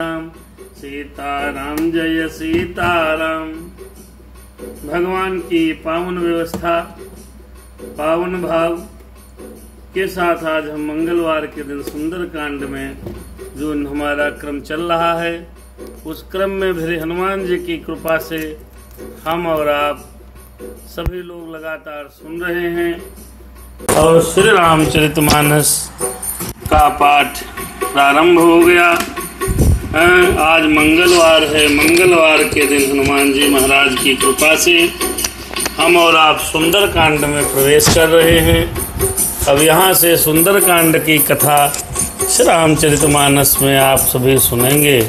सीताराम जय सीताराम। भगवान की पावन व्यवस्था, पावन भाव के साथ आज हम मंगलवार के दिन सुंदर कांड में जो हमारा क्रम चल रहा है, उस क्रम में भी हनुमान जी की कृपा से हम और आप सभी लोग लगातार सुन रहे हैं और श्री रामचरितमानस का पाठ प्रारंभ हो गया। आज मंगलवार है। मंगलवार के दिन हनुमान जी महाराज की कृपा से हम और आप सुंदर कांड में प्रवेश कर रहे हैं। अब यहाँ से सुंदर कांड की कथा श्री रामचरितमानस में आप सभी सुनेंगे।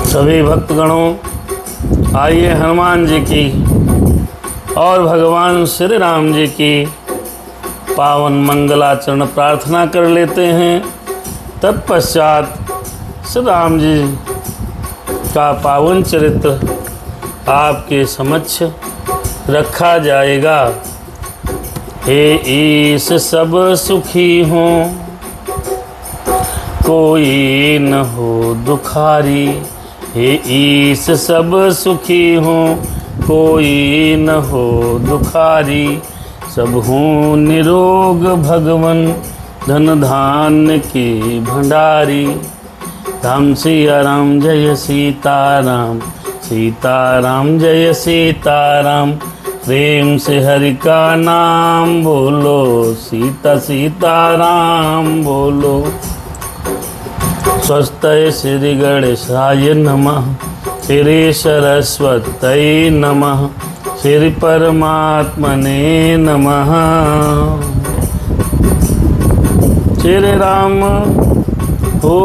सभी भक्तगणों, आइए हनुमान जी की और भगवान श्री राम जी की पावन मंगलाचरण प्रार्थना कर लेते हैं। तत्पश्चात श्री राम जी का पावन चरित्र आपके समक्ष रखा जाएगा। हे ईश सब सुखी हों, कोई न हो दुखारी। हे ईश सब सुखी हों, कोई न हो दुखारी। सब हों निरोग भगवन, धन धान्य की भंडारी। राम सिया राम जय सीताराम, सीताराम जय सीताराम। प्रेम से हरि का नाम बोलो, सीता सीताराम बोलो। स्वस्ति श्री गणेशाय नमः, श्री सरस्वती नमः, श्री परमात्मने नमः। श्री राम हो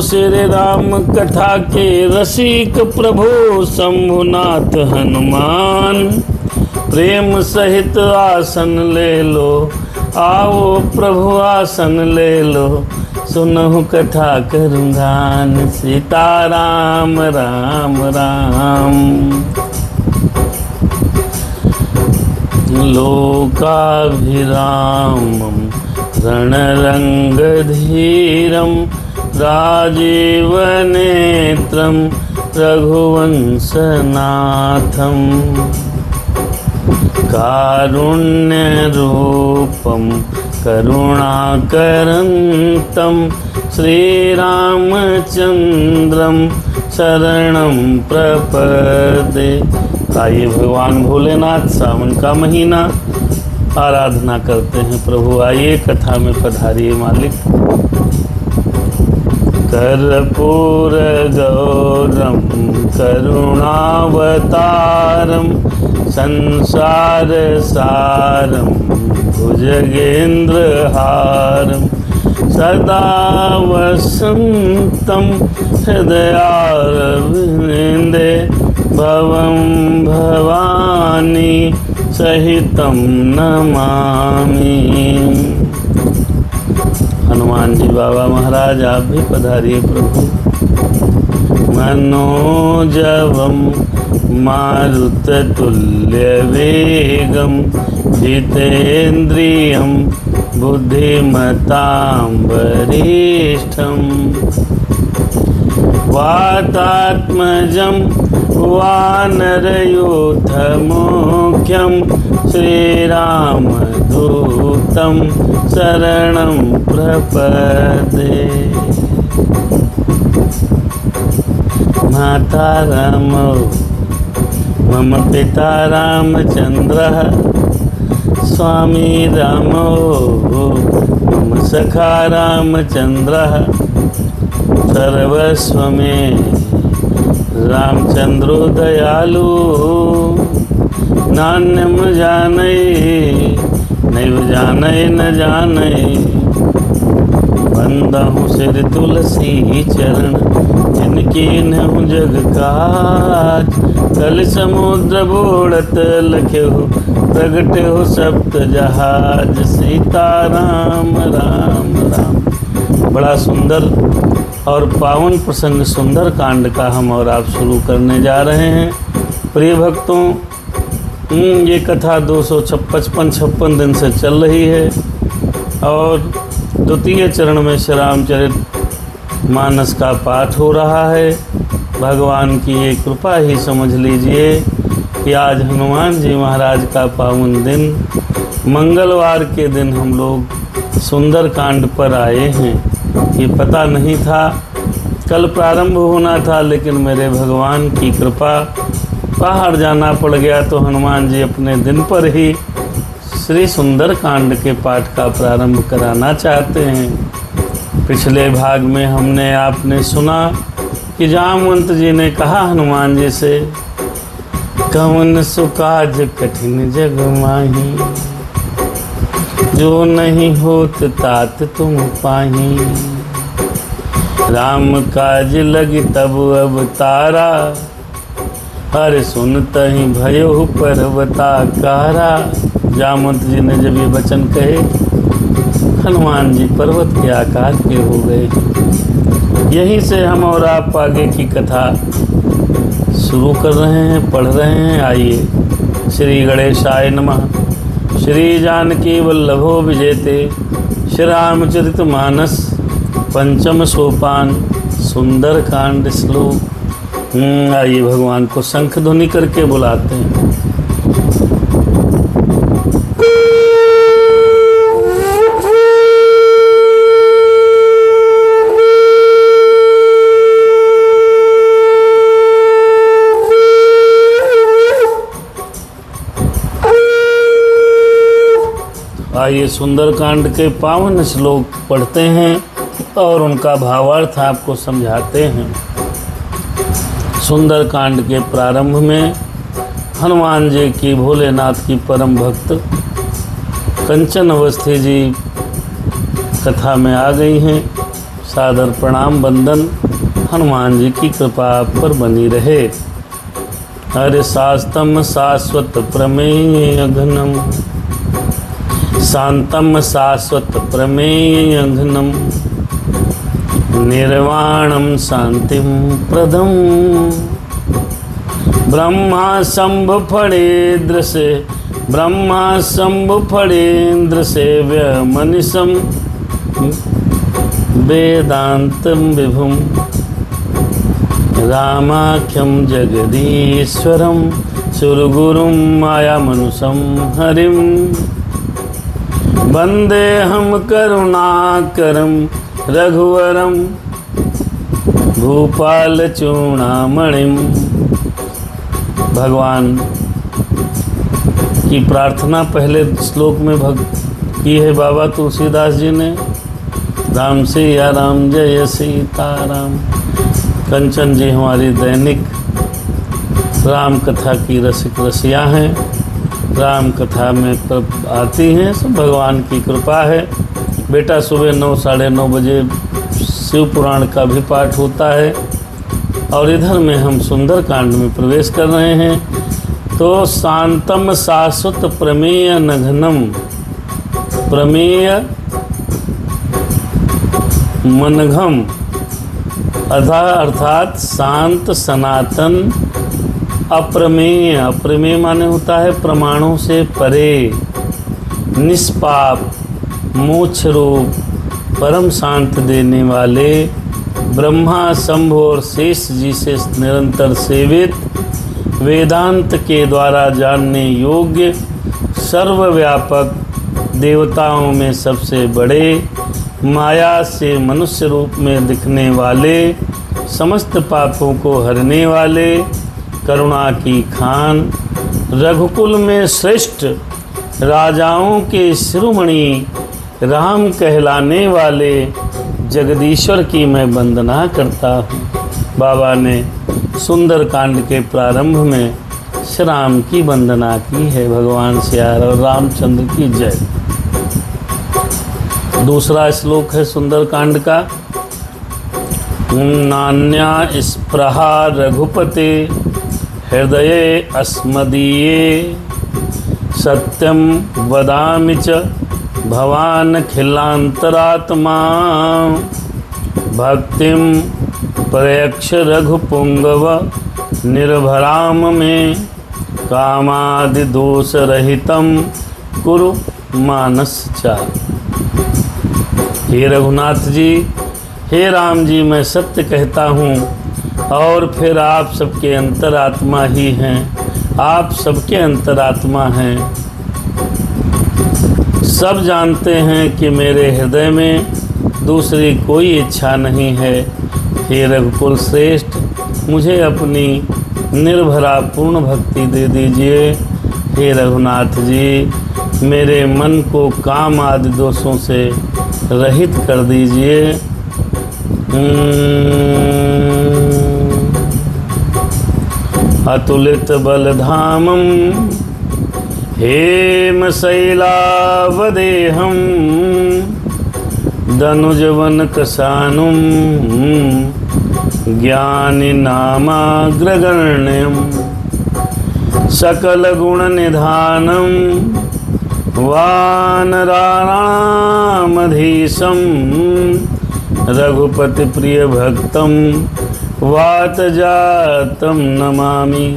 श्री राम कथा के रसिक प्रभु शंभुनाथ हनुमान। प्रेम सहित आसन ले लो, आओ प्रभु आसन ले लो। सुनहु कथा करूँगान, सीताराम राम राम। लोकाभिरामं रणरङ्गधीरं राजीवनेत्रं रघुवंशनाथं। कारुण्यरूपं करुणाकरन्तं श्रीरामचन्द्रं शरणं प्रपद्ये। आइए भगवान भोलेनाथ, सावन का महीना, आराधना करते हैं। प्रभु आइए कथा में पधारिए मालिक। कर्पूर गौरम करुणावतारम, संसार सारम भुजगेन्द्रहारम। सदा वसन्तं हृदयारविन्दे, भवं भवानी सहितं नमामि। हनुमान जी बाबा महाराज आप भी पधारिए प्रभु। मनोजवं मारुततुल्यवेगं, जितेन्द्रियं बुद्धिमतां वरिष्ठं। वातात्मजं वानरयूथमुख्यं, श्रीरामदूतं शरणं प्रपद्ये। माता रामो मम पिता रामचन्द्रः, स्वामी रामो मम सखा रामचन्द्रः। सर्वस्व में रामचंद्रो दयालु, नान्यम जानै नैव जानै न जानै। बंदहु सिर तुलसी चरण, जिनकी नहु जग काज। कल समुद्र बोड़त लख्यहु, प्रगट हो सप्त जहाज। सीताराम राम राम। बड़ा सुंदर और पावन प्रसंग सुंदर कांड का हम और आप शुरू करने जा रहे हैं। प्रिय भक्तों, ये कथा 256 दिन से चल रही है और द्वितीय चरण में श्री रामचरित मानस का पाठ हो रहा है। भगवान की ये कृपा ही समझ लीजिए कि आज हनुमान जी महाराज का पावन दिन, मंगलवार के दिन हम लोग सुंदरकांड पर आए हैं। ये पता नहीं था, कल प्रारंभ होना था, लेकिन मेरे भगवान की कृपा, बाहर जाना पड़ गया तो हनुमान जी अपने दिन पर ही श्री सुंदरकांड के पाठ का प्रारंभ कराना चाहते हैं। पिछले भाग में हमने आपने सुना कि जामवंत जी ने कहा हनुमान जी से, कवन सुकाज कठिन जग माही, जो नहीं होत तात तुम पाही, राम काज लगी तब अवतारा, हर सुनत ही भयो पर्वताकारा। जामवंत जी ने जब ये वचन कहे, हनुमान जी पर्वत के आकार के हो गए। यहीं से हम और आप आगे की कथा शुरू कर रहे हैं, पढ़ रहे हैं। आइए। श्री गणेशाय नमः। श्री जानकी वल्लभो विजेते, श्री रामचरित मानस पंचम सोपान, सुंदरकांड श्लोक। आइए भगवान को शंख ध्वनि करके बुलाते हैं। आइए सुंदरकांड के पावन श्लोक पढ़ते हैं और उनका भावार्थ आपको समझाते हैं। सुंदरकांड के प्रारंभ में हनुमान जी की, भोलेनाथ की परम भक्त कंचन अवस्थी जी कथा में आ गई हैं। सादर प्रणाम वंदन, हनुमान जी की कृपा आप पर बनी रहे। हरे शास्तम शाश्वत प्रमेय घनम, शांतम शाश्वत प्रमेय घनम, निर्वाणम शांतिम प्रदम, ब्रह्मा शंभु फणेन्द्र से, ब्रह्मा शंभु फणेन्द्र सेव्य मनीषम, वेदांतम विभुम, रामाख्यम जगदीश्वरम, सुरगुरुम माया मनुषम हरिम, वंदे हम करुणाकरम रघुवरम, भूपाल चूड़ामणिम। भगवान की प्रार्थना पहले श्लोक में की है बाबा तुलसीदास जी ने, राम सिया राम जय सीताराम। कंचन जी हमारी दैनिक राम कथा की रसिक रसिया हैं, राम कथा में आती हैं, सब भगवान की कृपा है। बेटा सुबह 9 साढ़े 9 बजे शिव पुराण का भी पाठ होता है और इधर में हम सुंदरकांड में प्रवेश कर रहे हैं। तो शांतम शाश्वत प्रमेय नघनम, प्रमेय मनघम अर्थात शांत सनातन अप्रमेय। अप्रमेय माने होता है प्रमाणों से परे, निष्पाप, मोक्ष रूप, परम शांत देने वाले ब्रह्मा शंभु और शेष जी से निरंतर सेवित, वेदांत के द्वारा जानने योग्य, सर्वव्यापक, देवताओं में सबसे बड़े, माया से मनुष्य रूप में दिखने वाले, समस्त पापों को हरने वाले, करुणा की खान, रघुकुल में श्रेष्ठ, राजाओं के शिरोमणि, राम कहलाने वाले जगदीश्वर की मैं वंदना करता हूँ। बाबा ने सुंदरकांड के प्रारंभ में श्री राम की वंदना की है। भगवान सिया और रामचंद्र की जय। दूसरा श्लोक है सुंदरकांड का, नान्या स्पृहा रघुपते हृदये अस्मदीये, सत्यम वदामि च भवान खिलांतरात्मा, भक्तिम प्रयक्ष रघुपुंगव निर्भराम में, कामादि दोष रहितम कुरु मानस चार। हे रघुनाथ जी, हे राम जी मैं सत्य कहता हूँ, और फिर आप सबके अंतरात्मा ही हैं, आप सबके अंतरात्मा हैं। सब जानते हैं कि मेरे हृदय में दूसरी कोई इच्छा नहीं है। हे रघुकुल श्रेष्ठ, मुझे अपनी निर्भरा पूर्ण भक्ति दे दीजिए। हे रघुनाथ जी, मेरे मन को काम आदि दोषों से रहित कर दीजिए। अतुलित बलधामम हेम शैलावदेहम दनुजवन कसानुम ज्ञानी नामाग्रगण्यम सकल गुण निधानम वानराणामधीशम रघुपति प्रिय भक्तम वात जातम नमामि।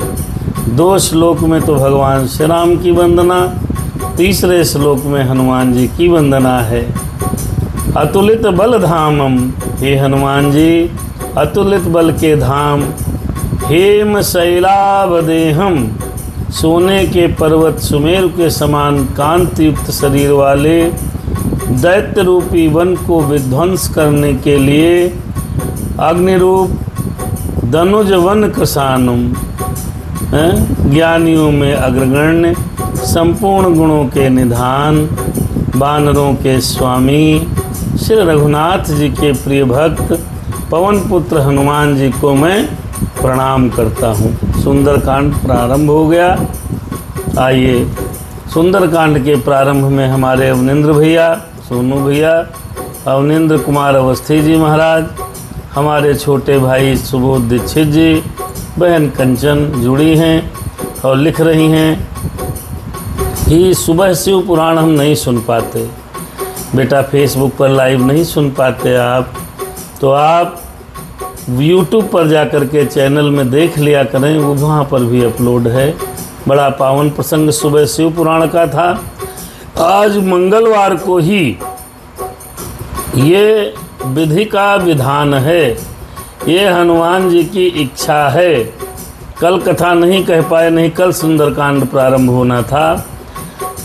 2 श्लोक में तो भगवान श्री राम की वंदना, तीसरे श्लोक में हनुमान जी की वंदना है। अतुलित बल धामम, हे हनुमान जी अतुलित बल के धाम। हेम शैलावदेहम, सोने के पर्वत सुमेरु के समान कांति युक्त शरीर वाले दैत्य रूपी वन को विध्वंस करने के लिए अग्निरूप दनुज वन कृशानुम, ज्ञानियों में अग्रगण्य, संपूर्ण गुणों के निधान, वानरों के स्वामी श्री रघुनाथ जी के प्रिय भक्त पवन पुत्र हनुमान जी को मैं प्रणाम करता हूँ। सुंदरकांड प्रारंभ हो गया। आइए सुंदरकांड के प्रारंभ में हमारे अवनिंद्र भैया, सोनू भैया, अवनिंद्र कुमार अवस्थी जी महाराज, हमारे छोटे भाई सुबोध दीक्षित जी, बहन कंचन जुड़ी हैं और लिख रही हैं कि सुबह शिव पुराण हम नहीं सुन पाते। बेटा फेसबुक पर लाइव नहीं सुन पाते आप, तो आप YouTube पर जाकर के चैनल में देख लिया करें, वो वहाँ पर भी अपलोड है। बड़ा पावन प्रसंग सुबह शिव पुराण का था। आज मंगलवार को ही ये विधि का विधान है, ये हनुमान जी की इच्छा है। कल कथा नहीं कह पाए, नहीं कल सुंदरकांड प्रारंभ होना था,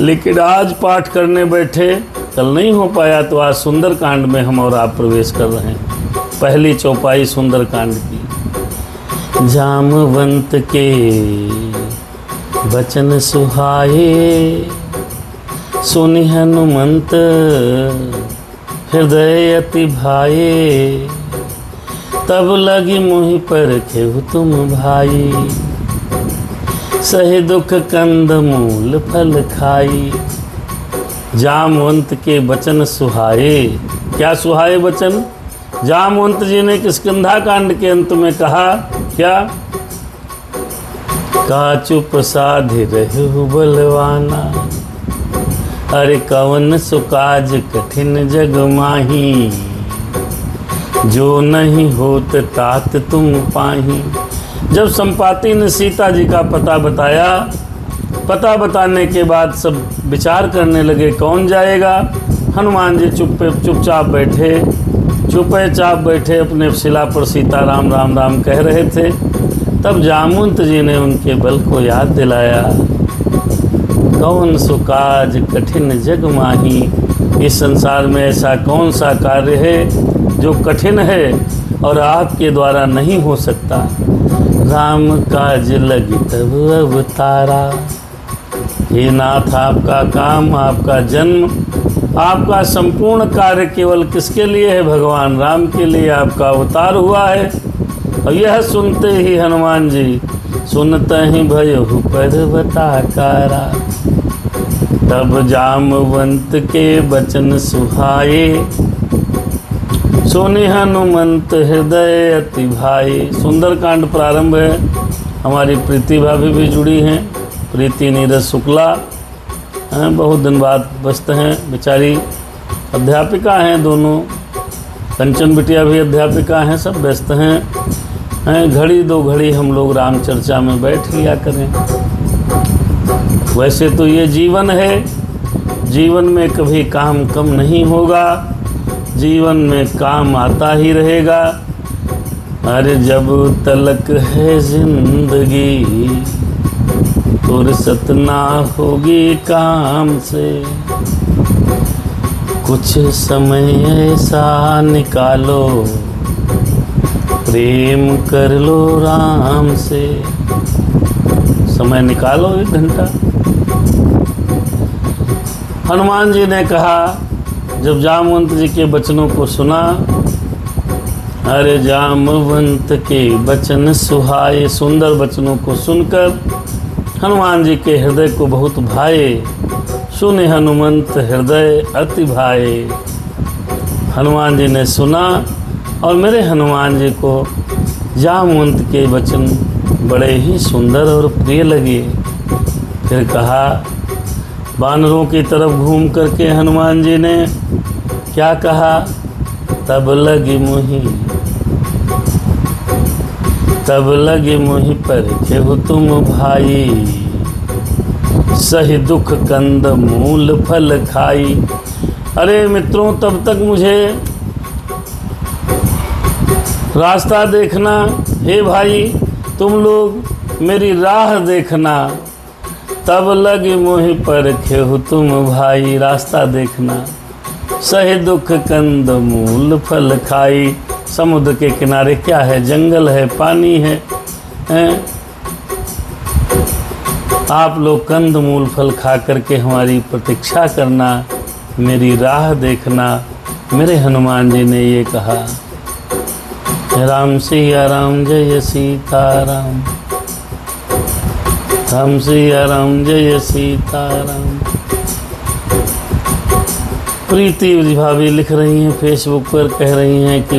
लेकिन आज पाठ करने बैठे, कल नहीं हो पाया, तो आज सुंदरकांड में हम और आप प्रवेश कर रहे हैं। पहली चौपाई सुंदरकांड की। जामवंत के वचन सुहाए, सुनि हनुमंत हृदय अति भाए, तब लगी मुहि पर खेहु तुम भाई, सहे दुख कंद मूल फल खाई। जामवंत के वचन सुहाए, क्या सुहाए वचन? जामवंत जी ने किष्किंधा कांड के अंत में कहा क्या? का चुप साधि रहु बलवाना, अरे कवन सुकाज कठिन जग माही, जो नहीं होत तात तुम पाही। जब संपाति ने सीता जी का पता बताया, पता बताने के बाद सब विचार करने लगे कौन जाएगा। हनुमान जी चुपचाप बैठे अपने शिला पर सीता राम राम राम कह रहे थे। तब जामवंत जी ने उनके बल को याद दिलाया। कौन सुकाज कठिन जग माही, इस संसार में ऐसा कौन सा कार्य है जो कठिन है और आपके द्वारा नहीं हो सकता। राम काज लगी तब अवतारा, हे नाथ आपका काम, आपका जन्म, आपका संपूर्ण कार्य केवल किसके लिए है? भगवान राम के लिए आपका अवतार हुआ है। और यह सुनते ही हनुमान जी सुनते ही भयहु पर्वताकारा, तब जामवंत के वचन सुहाए, सोने हनुमंत हृदय अति भाई। सुंदरकांड प्रारंभ है। हमारी प्रीति भाभी भी जुड़ी हैं, प्रीति नीरज शुक्ला, बहुत दिन बाद व्यस्त हैं, बेचारी अध्यापिका हैं दोनों। कंचन बिटिया भी अध्यापिका हैं, सब व्यस्त हैं। घड़ी दो घड़ी हम लोग राम चर्चा में बैठ लिया करें। वैसे तो ये जीवन है, जीवन में कभी काम कम नहीं होगा। जीवन में काम आता ही रहेगा। अरे जब तलक है जिंदगी फुर्सत ना होगी काम से, कुछ समय ऐसा निकालो प्रेम कर लो राम से। समय निकालो 1 घंटा। हनुमान जी ने कहा, जब जामवंत जी के वचनों को सुना, अरे जामवंत के वचन सुहाए, सुंदर वचनों को सुनकर हनुमान जी के हृदय को बहुत भाए। सुने हनुमंत हृदय अति भाए। हनुमान जी ने सुना और मेरे हनुमान जी को जामवंत के वचन बड़े ही सुंदर और प्रिय लगे। फिर कहा, वानरों की तरफ घूम करके हनुमान जी ने क्या कहा, तब लगी मुहि पर खेहु तुम भाई, सही दुख कंद मूल फल खाई। अरे मित्रों, तब तक मुझे रास्ता देखना, हे भाई तुम लोग मेरी राह देखना। तब लगी मोहि पर खेहु तुम भाई, रास्ता देखना। सही दुख कंद मूल फल खाई। समुद्र के किनारे क्या है, जंगल है, पानी है, आप लोग कंद मूल फल खा करके हमारी प्रतीक्षा करना, मेरी राह देखना। मेरे हनुमान जी ने ये कहा। राम सिया राम जय सीताराम, राम सिया राम जय सीताराम। प्रीति भाभी लिख रही हैं फेसबुक पर, कह रही हैं कि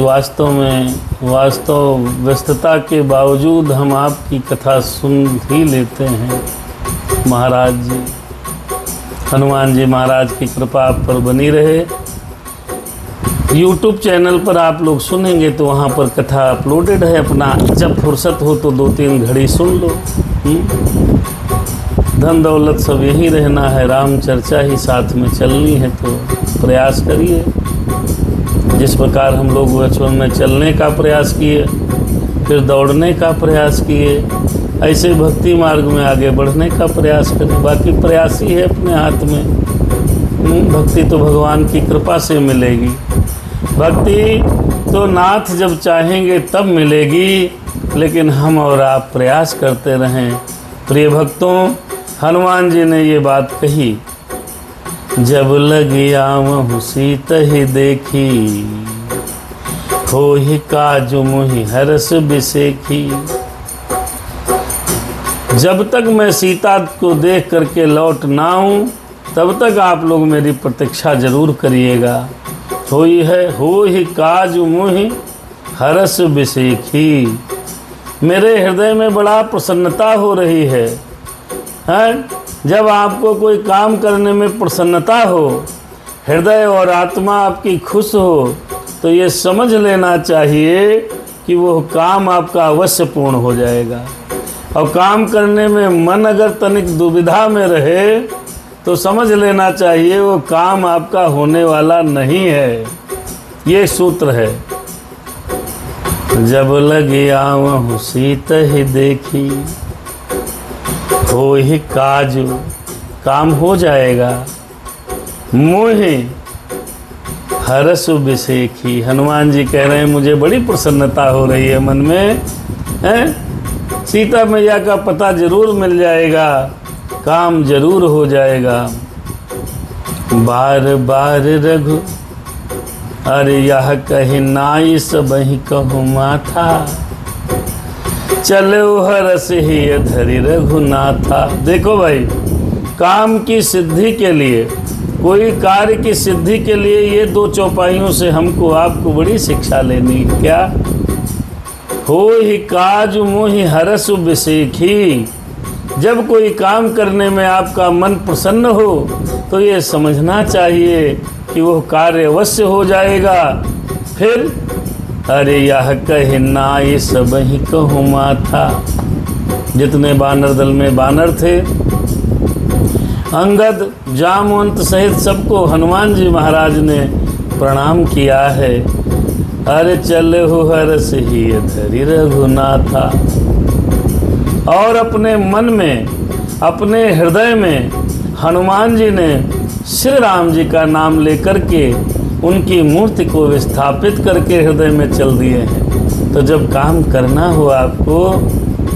वास्तव व्यस्तता के बावजूद हम आपकी कथा सुन ही लेते हैं महाराज जी। हनुमान जी महाराज की कृपा आप पर बनी रहे। YouTube चैनल पर आप लोग सुनेंगे तो वहाँ पर कथा अपलोडेड है, अपना जब फुर्सत हो तो 2-3 घड़ी सुन लो। धन दौलत सब यही रहना है, राम चर्चा ही साथ में चलनी है, तो प्रयास करिए। जिस प्रकार हम लोग बचपन में चलने का प्रयास किए, फिर दौड़ने का प्रयास किए, ऐसे भक्ति मार्ग में आगे बढ़ने का प्रयास करें। बाकी प्रयास ही है अपने हाथ में। भक्ति तो भगवान की कृपा से मिलेगी। भक्ति तो नाथ जब चाहेंगे तब मिलेगी, लेकिन हम और आप प्रयास करते रहें। प्रिय भक्तों, हनुमान जी ने ये बात कही, जब लगी आवहु सीत ही देखी, होहि काजु मोहि हरस बिसेखी। जब तक मैं सीता को देख करके लौट ना आऊं, तब तक आप लोग मेरी प्रतीक्षा जरूर करिएगा। होहि काजु मोहि हरस बिसेखी। मेरे हृदय में बड़ा प्रसन्नता हो रही है। जब आपको कोई काम करने में प्रसन्नता हो, हृदय और आत्मा आपकी खुश हो, तो ये समझ लेना चाहिए कि वो काम आपका अवश्य पूर्ण हो जाएगा। और काम करने में मन अगर तनिक दुविधा में रहे तो समझ लेना चाहिए वो काम आपका होने वाला नहीं है। ये सूत्र है, जब लगे आवहु सीत ही देखी, होहि काजु, काम हो जाएगा। मोहि हरसु बिसेखी। हनुमान जी कह रहे हैं मुझे बड़ी प्रसन्नता हो रही है मन में, सीता मैया का पता जरूर मिल जाएगा, काम जरूर हो जाएगा। बार बार रघु अरे यह कही नाई सबहि कहु माथा, चलो हरस ही धरि रघुनाथा। देखो भाई, काम की सिद्धि के लिए, कोई कार्य की सिद्धि के लिए ये 2 चौपाइयों से हमको आपको बड़ी शिक्षा लेनी। क्या? होहि काजु मोहि हरसु बिसेखी। जब कोई काम करने में आपका मन प्रसन्न हो तो ये समझना चाहिए कि वह कार्य अवश्य हो जाएगा। फिर अरे यह कहे नाई सबहि कहु माथा। जितने बानर दल में बानर थे, अंगद जामवंत सहित सबको हनुमान जी महाराज ने प्रणाम किया है। अरे चले हो हरस ही धरि रघुनाथा। और अपने मन में, अपने हृदय में हनुमान जी ने श्री राम जी का नाम लेकर के उनकी मूर्ति को विस्थापित करके हृदय में चल दिए हैं। तो जब काम करना हो आपको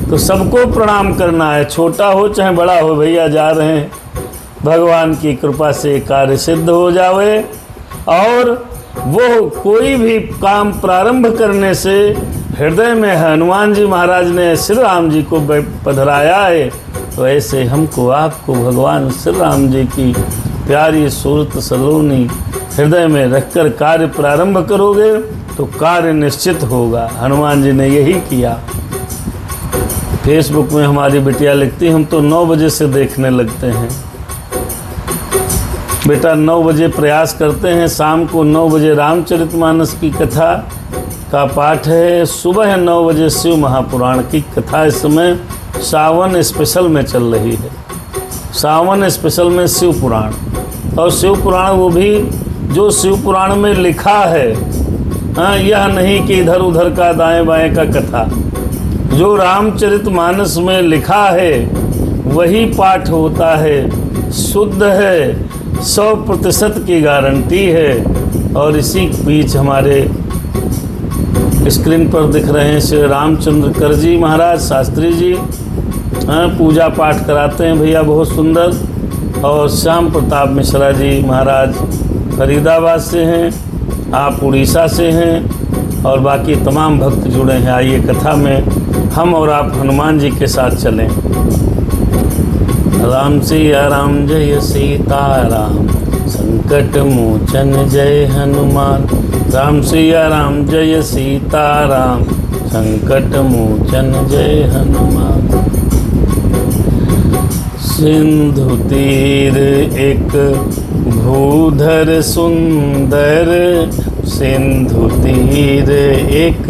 तो सबको प्रणाम करना है, छोटा हो चाहे बड़ा हो। भैया जा रहे हैं, भगवान की कृपा से कार्य सिद्ध हो जावे। और वो कोई भी काम प्रारंभ करने से हृदय में हनुमान जी महाराज ने श्री राम जी को पधराया है, तो ऐसे हमको आपको भगवान श्री राम जी की प्यारी सूरत सलोनी हृदय में रखकर कार्य प्रारंभ करोगे तो कार्य निश्चित होगा। हनुमान जी ने यही किया। फेसबुक में हमारी बिटिया लिखती, हम तो 9 बजे से देखने लगते हैं। बेटा 9 बजे प्रयास करते हैं, शाम को 9 बजे रामचरितमानस की कथा का पाठ है, सुबह 9 बजे शिव महापुराण की कथा इस समय सावन स्पेशल में चल रही है। सावन स्पेशल में शिव पुराण, और शिव पुराण वो भी जो शिव पुराण में लिखा है। हाँ, यह नहीं कि इधर उधर का दाएं बाएं का कथा। जो रामचरितमानस में लिखा है वही पाठ होता है, शुद्ध है, 100% की गारंटी है। और इसी बीच हमारे स्क्रीन पर दिख रहे हैं श्री रामचंद्र कर जी महाराज शास्त्री जी, पूजा पाठ कराते हैं भैया, बहुत सुंदर। और श्याम प्रताप मिश्रा जी महाराज फरीदाबाद से हैं, आप उड़ीसा से हैं, और बाकी तमाम भक्त जुड़े हैं। आइए कथा में हम और आप हनुमान जी के साथ चलें। राम सिया राम जय सीताराम, संकट मोचन जय हनुमान। राम सिया राम जय सीताराम, संकट मोचन जय हनुमान। सिंधु तीर एक भूधर सुंदर, सिंधु तीर एक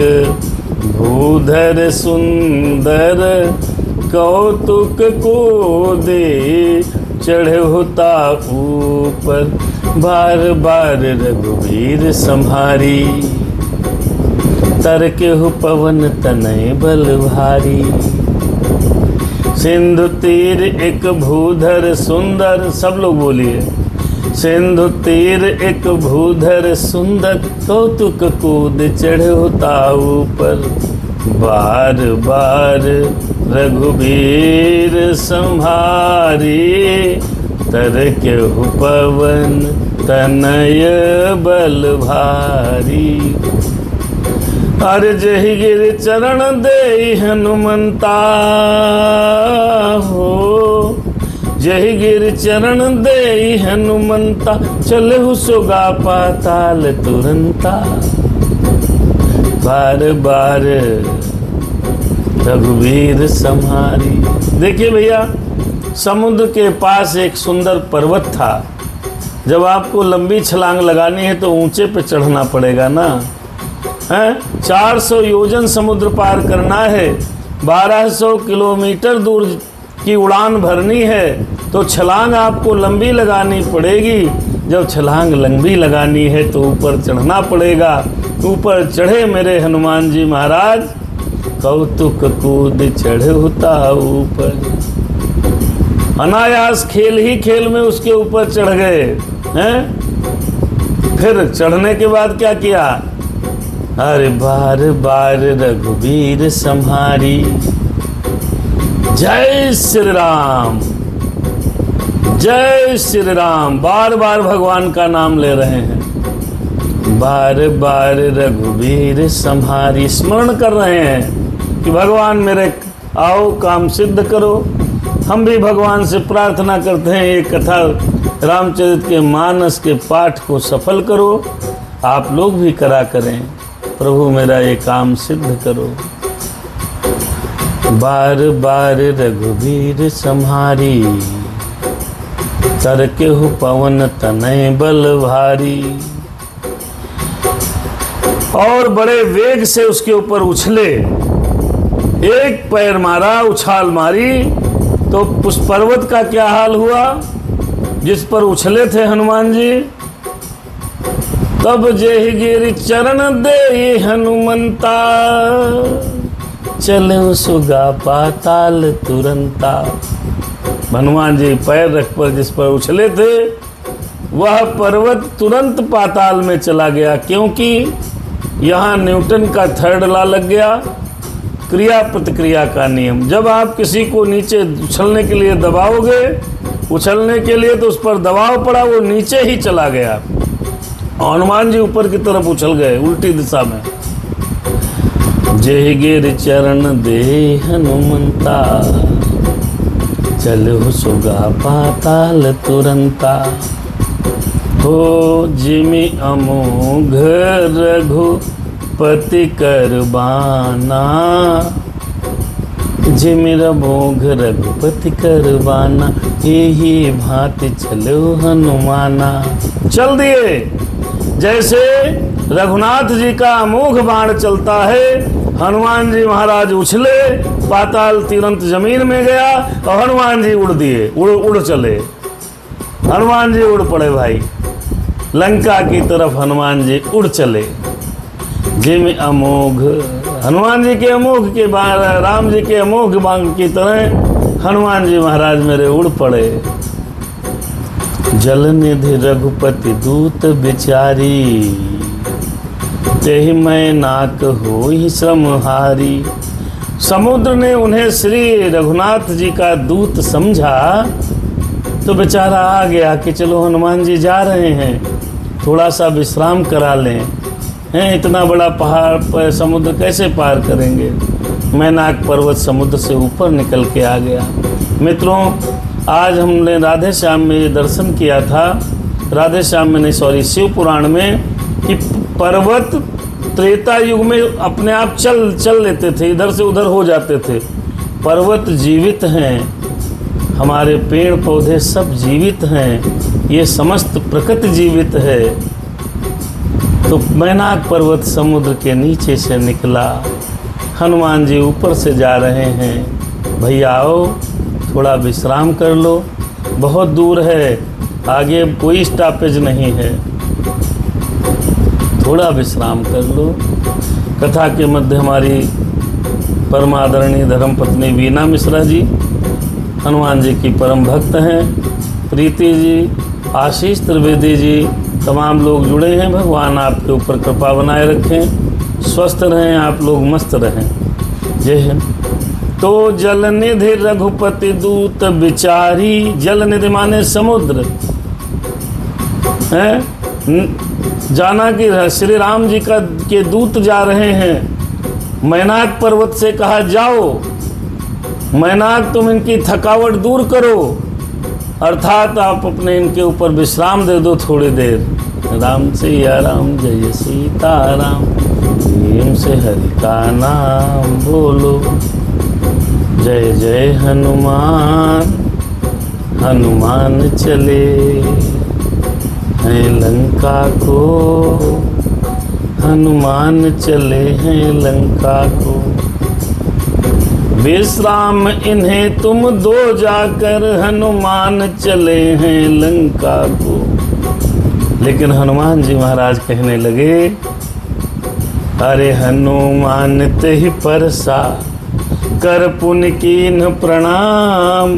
भूधर सुंदर, कौतुक को दे चढ़ता ऊपर, बार बार रघुवीर संहारी, तरके हो पवन तनय बल भारी। सिंधु तीर एक भूधर सुंदर, सब लोग बोलिए। सिंधु तीर एक भूधर सुंदर, कौतुक कूद चढ़ता ऊपर, बार बार रघुवीर संहारी, तरके हो पवन तनय बल भारी। अरे जहि गिर चरण दे हनुमंता हो, जहि गिर चरण दे हनुमंता, चलहु सुगा पाताल तुरंता, बार बार रघुवीर संहारी। देखिए भैया, समुद्र के पास एक सुंदर पर्वत था। जब आपको लंबी छलांग लगानी है तो ऊंचे पे चढ़ना पड़ेगा ना, है 400 योजन समुद्र पार करना है, 1200 किलोमीटर दूर की उड़ान भरनी है, तो छलांग आपको लंबी लगानी पड़ेगी। जब छलांग लंबी लगानी है तो ऊपर चढ़ना पड़ेगा। ऊपर चढ़े मेरे हनुमान जी महाराज, कौतुक कूद चढ़ता ऊपर, अनायास खेल ही खेल में उसके ऊपर चढ़ गए हैं। फिर चढ़ने के बाद क्या किया, अरे बार बार रघुवीर संहारी। जय श्री राम, जय श्री राम। बार बार भगवान का नाम ले रहे हैं, बार बार रघुवीर संहारी। स्मरण कर रहे हैं कि भगवान मेरे आओ काम सिद्ध करो। हम भी भगवान से प्रार्थना करते हैं ये कथा रामचरित के मानस के पाठ को सफल करो। आप लोग भी करा करें, प्रभु मेरा ये काम सिद्ध करो। बार बार रघुवीर संहारी, तरके हो पवन तनय बल भारी। और बड़े वेग से उसके ऊपर उछले, एक पैर मारा, उछाल मारी, तो उस पर्वत का क्या हाल हुआ जिस पर उछले थे हनुमान जी। तब जेहि गिर चरण दे हनुमंता, चले सुगा पाताल तुरंता। हनुमान जी पैर रख पर जिस पर उछले थे वह पर्वत तुरंत पाताल में चला गया, क्योंकि यहाँ न्यूटन का थर्ड लॉ लग गया, क्रिया प्रतिक्रिया का नियम। जब आप किसी को नीचे उछलने के लिए दबाओगे, उछलने के लिए तो उस पर दबाव पड़ा, वो नीचे ही चला गया। हनुमान जी ऊपर की तरफ उछल गए उल्टी दिशा में। जेहि गिर चरण दे हनुमंता, चलो सुगा पाताल तुरंता। हो जिमि अमोघ रघुपति करबाना, जिमिर अमोघ रघुपति करबाना, यही भांति चलो हनुमाना। चल दिए जैसे रघुनाथ जी का अमोघ बाण चलता है। हनुमान जी महाराज उछले, पाताल तुरंत जमीन में गया और हनुमान जी उड़ दिए, उड़ चले। हनुमान जी उड़ पड़े भाई, लंका की तरफ हनुमान जी उड़ चले। जिम अमोघ, हनुमान जी के अमोघ के राम जी के अमोघ बाण की तरह हनुमान जी महाराज मेरे उड़ पड़े। जल निधि रघुपति दूत बिचारी, तेहि मैं नाक होई श्रमहारी। समुद्र ने उन्हें श्री रघुनाथ जी का दूत समझा तो बेचारा आ गया कि चलो हनुमान जी जा रहे हैं, थोड़ा सा विश्राम करा लें। हैं इतना बड़ा पहाड़ पर समुद्र कैसे पार करेंगे। मैनाक पर्वत समुद्र से ऊपर निकल के आ गया। मित्रों, आज हमने राधे श्याम में ये दर्शन किया था, राधे श्याम में नहीं सॉरी शिव पुराण में, कि पर्वत त्रेता युग में अपने आप चल लेते थे, इधर से उधर हो जाते थे। पर्वत जीवित हैं, हमारे पेड़ पौधे सब जीवित हैं, ये समस्त प्रकृति जीवित है। तो मैनाक पर्वत समुद्र के नीचे से निकला, हनुमान जी ऊपर से जा रहे हैं। भैया आओ थोड़ा विश्राम कर लो, बहुत दूर है, आगे कोई स्टॉपेज नहीं है, थोड़ा विश्राम कर लो। कथा के मध्य हमारी परमादरणीय धर्मपत्नी वीना मिश्रा जी हनुमान जी की परम भक्त हैं, प्रीति जी, आशीष त्रिवेदी जी, तमाम लोग जुड़े हैं। भगवान आपके ऊपर कृपा बनाए रखें, स्वस्थ रहें, आप लोग मस्त रहें। जय हिंद। तो जल निधि रघुपति दूत बिचारी, जल निधि माने समुद्र है। जाना कि श्री राम जी के दूत जा रहे हैं। मैनाक पर्वत से कहा जाओ, मैनाक तुम इनकी थकावट दूर करो, अर्थात आप अपने इनके ऊपर विश्राम दे दो थोड़ी देर। राम सिया राम जय सीताराम, प्रेम से हरि का नाम बोलो। जय जय हनुमान, हनुमान चले हैं लंका को, हनुमान चले हैं लंका को। विश्राम इन्हें तुम दो जाकर, हनुमान चले हैं लंका को। लेकिन हनुमान जी महाराज कहने लगे, अरे हनुमान तेहि परसा, कर पुन कीन्ह प्रणाम।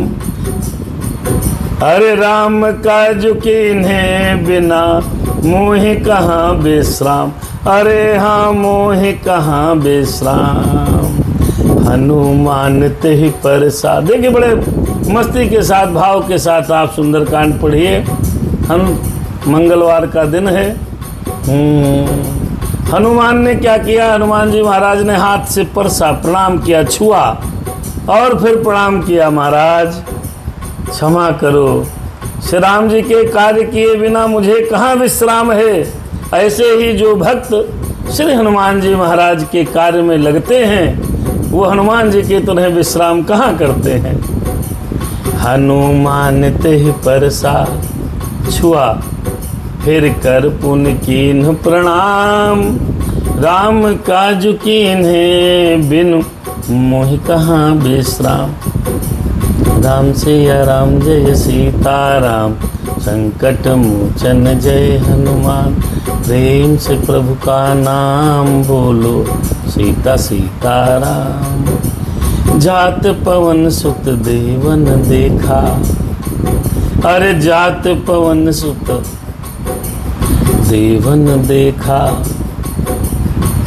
अरे राम काज कीन्हे बिना, मोहि कहाँ विश्राम। अरे हाँ मोहि कहाँ विश्राम, हनुमान तेहि परसा। देखिए बड़े मस्ती के साथ, भाव के साथ आप सुंदरकांड पढ़िए। हम मंगलवार का दिन है। हनुमान ने क्या किया, हनुमान जी महाराज ने हाथ से परसा, प्रणाम किया, छुआ और फिर प्रणाम किया। महाराज क्षमा करो, श्री राम जी के कार्य किए बिना मुझे कहाँ विश्राम है। ऐसे ही जो भक्त श्री हनुमान जी महाराज के कार्य में लगते हैं, वो हनुमान जी की तरह विश्राम कहाँ करते हैं। हनुमान तेहि परसा, छुआ फिर कर पुन कीन्ह प्रणाम। राम काजु कीन्हे बिनु, मोहि कहाँ विश्राम। राम सिया राम जय सीताराम, संकट मोचन जय हनुमान। प्रेम से प्रभु का नाम बोलो, सीता सीताराम। जात पवन सुत देवन देखा, अरे जात पवन सुत देवन देखा।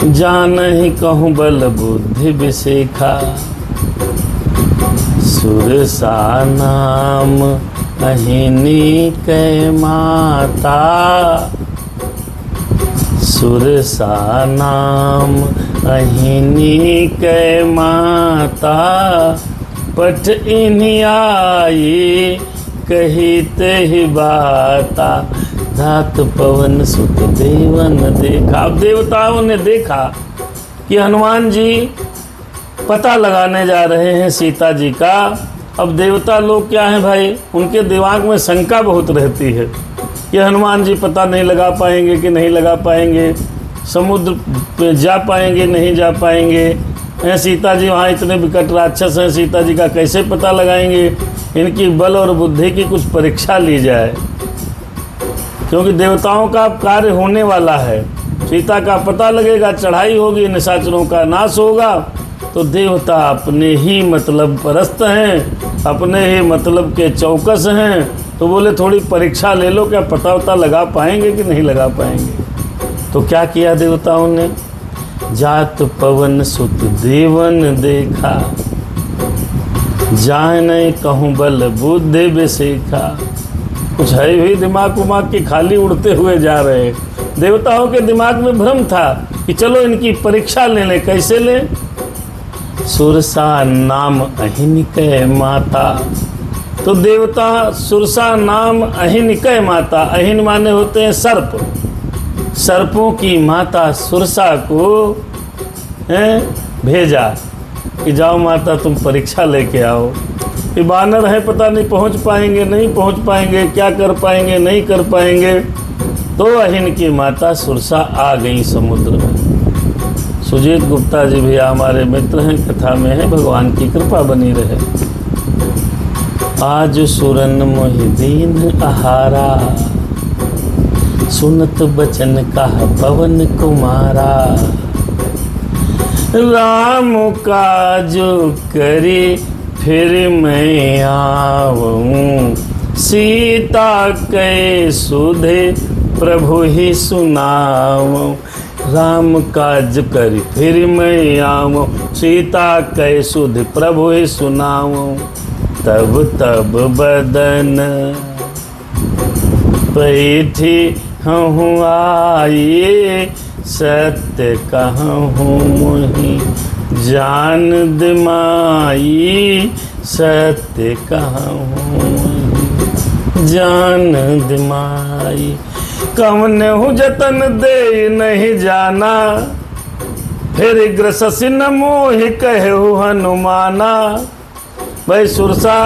जानहि कहूँ बल बुद्धि विसेखा। सुरसा नाम अहिनी कै माता, सुरसा नाम अहिनी कै माता। पट इन्हीं आई कहिते ही बाता। जात पवन सुत देवन देखा। अब देवताओं ने देखा कि हनुमान जी पता लगाने जा रहे हैं सीता जी का। अब देवता लोग क्या हैं भाई, उनके दिमाग में शंका बहुत रहती है कि हनुमान जी पता नहीं लगा पाएंगे कि नहीं लगा पाएंगे, समुद्र पे जा पाएंगे नहीं जा पाएंगे, सीता जी वहाँ इतने विकट राक्षस हैं, सीता जी का कैसे पता लगाएंगे। इनकी बल और बुद्धि की कुछ परीक्षा ली जाए, क्योंकि देवताओं का कार्य होने वाला है। सीता का पता लगेगा, चढ़ाई होगी, निशाचरों का नाश होगा। तो देवता अपने ही मतलब परस्त हैं, अपने ही मतलब के चौकस हैं। तो बोले थोड़ी परीक्षा ले लो, क्या पता वता लगा पाएंगे कि नहीं लगा पाएंगे। तो क्या किया देवताओं ने, जात पवन सुत देवन देखा। जाने कहूँ बल बुद्धि विसेखा। कुछ है भी दिमाग उमाग के खाली उड़ते हुए जा रहे हैं। देवताओं के दिमाग में भ्रम था कि चलो इनकी परीक्षा ले लें। कैसे लें, सुरसा नाम अहिनिकै माता। तो देवता सुरसा नाम अहिनिकै माता, अहिन माने होते हैं सर्प, सर्पों की माता सुरसा को भेजा कि जाओ माता तुम परीक्षा लेके आओ। ये बानर है, पता नहीं पहुंच पाएंगे नहीं पहुंच पाएंगे, क्या कर पाएंगे नहीं कर पाएंगे। तो अहिन की माता सुरसा आ गई समुद्र में। सुजीत गुप्ता जी भी हमारे मित्र हैं, कथा में है, भगवान की कृपा बनी रहे। आज सुरन मोहि दीन आहारा, सुनत बचन कहा पवन कुमारा। राम काज करी फिर मैं आऊं, सीता कै सुधे प्रभु ही सुनाऊं। राम काज करी फिर मैं आऊं, सीता कै सुध प्रभु ही सुनाऊं। तब तब बदन पैठी हूँ आई, सत्य कहूँ मुहि जान दिमाई। सत्य कहूँ जान दिमाई। कवन हूँ जतन दे नहीं जाना, फिर ग्रससि न मोहि कहु हनुमाना। भाई सुरसा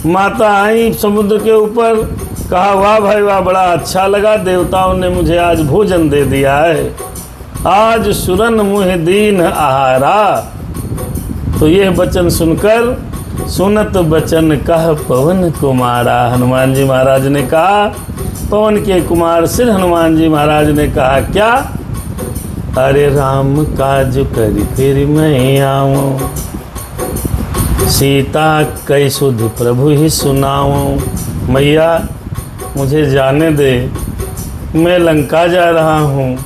माता आई समुद्र के ऊपर, कहा वाह भाई वाह, बड़ा अच्छा लगा, देवताओं ने मुझे आज भोजन दे दिया है। आज सुरन मुहि दीन आहारा। तो यह वचन सुनकर सुनत बचन कह पवन कुमारा। हनुमान जी महाराज ने कहा, पवन के कुमार श्री हनुमान जी महाराज ने कहा क्या, अरे राम काज करी फिर मैं आऊं, सीता कै सुध प्रभु ही सुनाऊं। मैया मुझे जाने दे, मैं लंका जा रहा हूँ,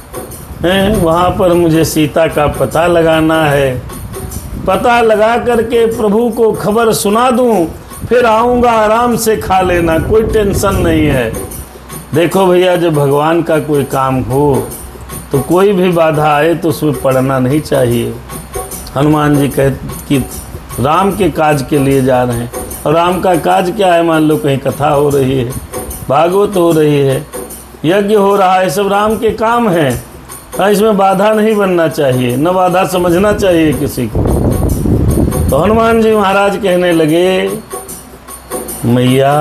वहाँ पर मुझे सीता का पता लगाना है। पता लगा करके प्रभु को खबर सुना दूँ, फिर आऊँगा, आराम से खा लेना, कोई टेंशन नहीं है। देखो भैया, जब भगवान का कोई काम हो तो कोई भी बाधा आए तो उसमें पड़ना नहीं चाहिए। हनुमान जी कह कि राम के काज के लिए जा रहे हैं, और राम का काज क्या है, मान लो कहीं कथा हो रही है, भागवत हो रही है, यज्ञ हो रहा है, सब राम के काम हैं। इसमें बाधा नहीं बनना चाहिए, न बाधा समझना चाहिए किसी को। तो हनुमान जी महाराज कहने लगे, मैया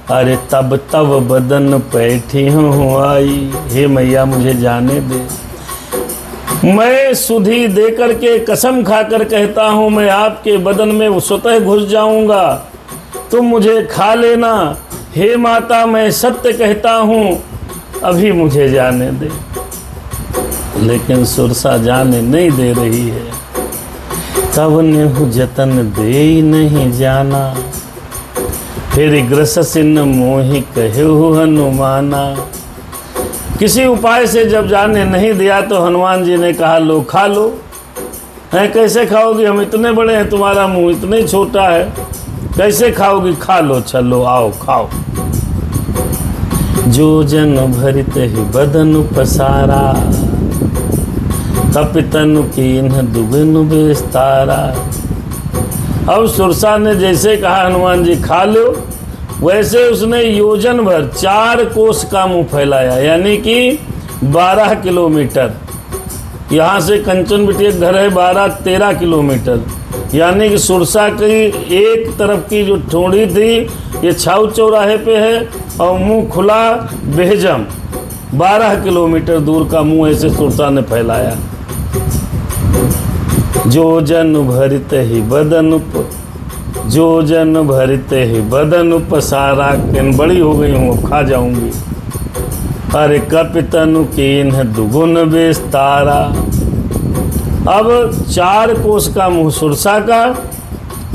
अरे तब तब बदन पैठी हूँ आई। हे मैया मुझे जाने दे, मैं सुधी दे करके कसम खाकर कहता हूँ, मैं आपके बदन में स्वतः घुस जाऊंगा, तुम मुझे खा लेना। हे माता मैं सत्य कहता हूँ, अभी मुझे जाने दे। लेकिन सुरसा जाने नहीं दे रही है। तब नेहु जतन दे नहीं जाना, फिर ग्रसिन मोहि कहु हनुमाना। किसी उपाय से जब जाने नहीं दिया तो हनुमान जी ने कहा लो खा लो। है कैसे खाओगी, हम इतने बड़े हैं, तुम्हारा मुंह इतना ही छोटा है, कैसे खाओगी, खा लो, चलो आओ खाओ। जो जन भरित ही बदन पसारा, कपितनु कीन्ह दुगुन विस्तारा। अब सुरसा ने जैसे कहा हनुमान जी खा लो, वैसे उसने योजन भर 4 कोस का मुंह फैलाया, यानी कि 12 किलोमीटर। यहाँ से कंचन बिटिया घर है 12-13 किलोमीटर, यानी कि सुरसा की एक तरफ की जो ठोड़ी थी ये छाऊ चौराहे पे है और मुंह खुला बेहजम। 12 किलोमीटर दूर का मुंह ऐसे सुरसा ने फैलाया। जो जन भरित ही बदन, जो जन भरित ही बदन पसारा। किन बड़ी हो गई हूँ, अब खा जाऊंगी। अरे कपितनु कीन्ह दुगुन विस्तारा। अब 4 कोस का मुंह सुरसा का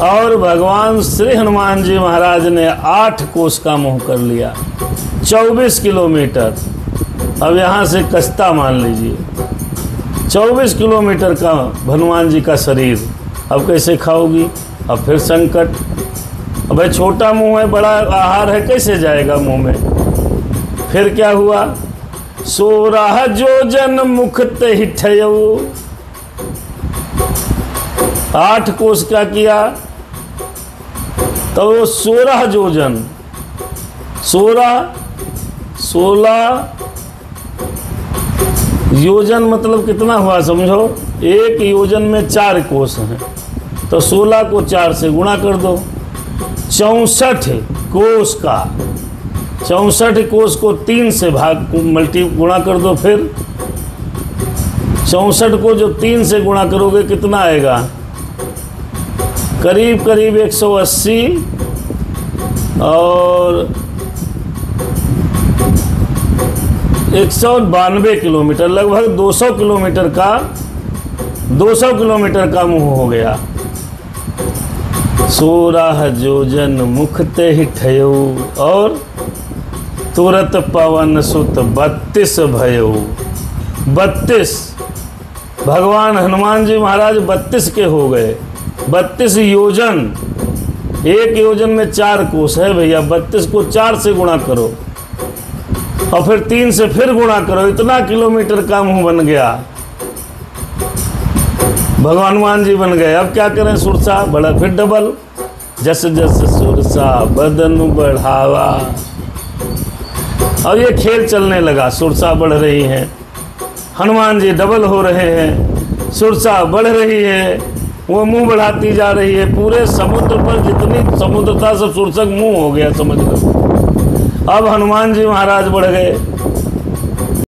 और भगवान श्री हनुमान जी महाराज ने 8 कोस का मुंह कर लिया, 24 किलोमीटर। अब यहाँ से कस्ता मान लीजिए, 24 किलोमीटर का हनुमान जी का शरीर। अब कैसे खाओगी, अब फिर संकट। अब भाई छोटा मुंह है, बड़ा आहार है, कैसे जाएगा मुंह में। फिर क्या हुआ, 16 जोजन मुख ते ही ठयऊ। 8 कोस क्या किया, तो 16 जोजन, 16 योजन मतलब कितना हुआ समझो, एक योजन में 4 कोस हैं, तो 16 को 4 से गुणा कर दो। 64 कोस का, 64 कोस को 3 से गुणा कर दो। फिर 64 को जो 3 से गुणा करोगे कितना आएगा, करीब करीब 180 और 192 किलोमीटर, लगभग 200 किलोमीटर का मुंह हो गया। 16 जोजन मुख ते ही ठयऊ और तुरत पवन सुत 32 भयऊ। 32 भगवान हनुमान जी महाराज 32 के हो गए। 32 योजन, एक योजन में 4 कोस है भैया, 32 को 4 से गुणा करो और फिर 3 से फिर गुणा करो, इतना किलोमीटर का मुंह बन गया। भगवान हनुमान जी बन गए। अब क्या करें, सुरसा बढ़ा, फिर डबल। जस जस सुरसा बदन बढ़ावा। अब ये खेल चलने लगा, सुरसा बढ़ रही है, हनुमान जी डबल हो रहे हैं, सुरसा बढ़ रही है, वो मुंह बढ़ाती जा रही है। पूरे समुद्र पर जितनी समुद्र था सब सुरसा मुंह हो गया, समझ लो। अब हनुमान जी महाराज बढ़ गए।